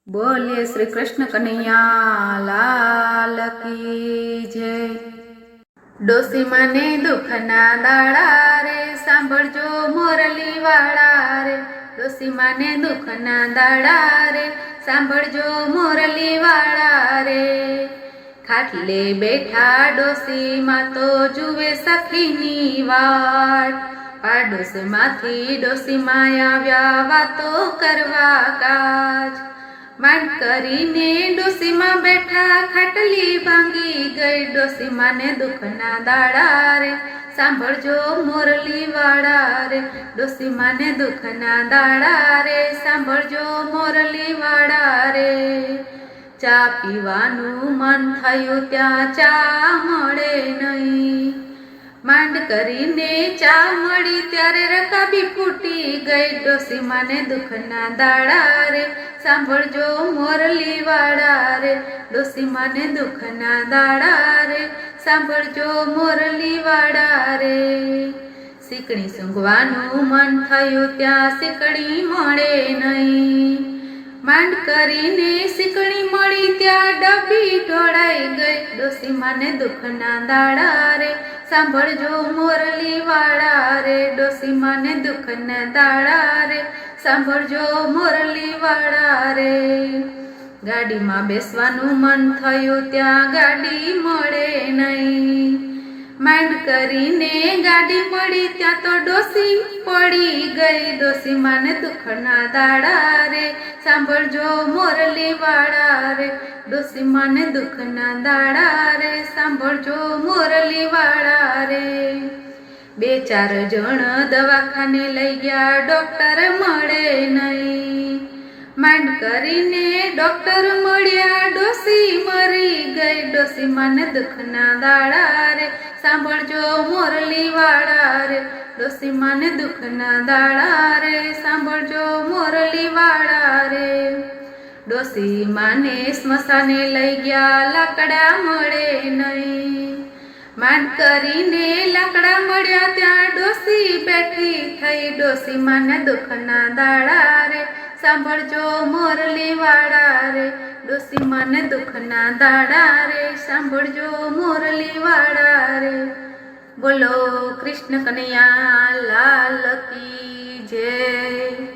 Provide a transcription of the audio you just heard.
बोलिए श्री कृष्ण कन्हैया लाल की जय। डोसी माने दुखना दाड़ा रे सांभळजो मोरली वाड़ा रे। डोसी माने दुखना दाड़ा रे सांभळजो मोरली वाड़ा रे। खाटले बैठा डोसी मा तो जुवे सखीनी वाट। पाडोस माथी डोसी माया आव्या वातो करवा काज। માંડ કરીને ડોસીમાં બેઠા ખાટલી ભાંગી ગઈ। ડોસીમાને દુઃખના દાડા રે સાંભળજો મોરલી વાળા રે। ડોસીમાને દુઃખના દાડા રે સાંભળજો મોરલી વાળા રે। ચા પીવાનું મન થયું ત્યાં ચા મળે નહીં। માંડ કરીને ચા મળી ત્યારે રકાબી ફૂટી ગઈ। ડોસીમાને દુઃખના દાડા રે सांभळजो मोरली वाड़ा रे। डोसीमाने दुखना दाड़ा रे सांभळजो मोरली वाड़ा रे। सीकणी सूंघवानुं मन थयुं त्यां सीकणी मळे नहीं। मांड करीने सीकणी मळी त्यां डब्बी ढोळाई गई। डोसीमाने दुखना दाड़ा रे सांभळजो मोरली वाड़ा रे। डोसीमाने दुखना दाड़ा रे सांभळजो मोरली वाड़ा रे। गाड़ी में बेसवानुं मन थयुं त्यां गाड़ी मळे नहीं। मांड करीने गाड़ी मळी त्यां तो डोसी पड़ी गई। डोसीमाने दुखना दाड़ा रे सांभळजो मोरली वाड़ा रे। डोसीमाने दुखना दाड़ा रे सांभळजो मोरली वाड़ा रे। बे चार जण दवाखाने लई गया डॉक्टर मळे नहीं। मांड करीने डॉक्टर मळ्या डोसी मरी गई। डोसीमाने दुखना दाड़ा रे सांभळजो मोरली वाड़ा रे। डोसीमाने दुखना दाड़ा रे सांभळजो मोरली वाड़ा रे। डोसीमाने स्मशाने लई गया लाकड़ा मळे नहीं। मांड करीने लाकड़ा मळ्या त्यां डोसी बैठी थई। डोसीमाने दुखना दाड़ा रे सांभळजो मोरली वाड़ा रे। डोसीमाने दुखना दाड़ा रे सांभळजो मोरली वाड़ा रे। बोलो कृष्ण कन्हैया लाल की जय।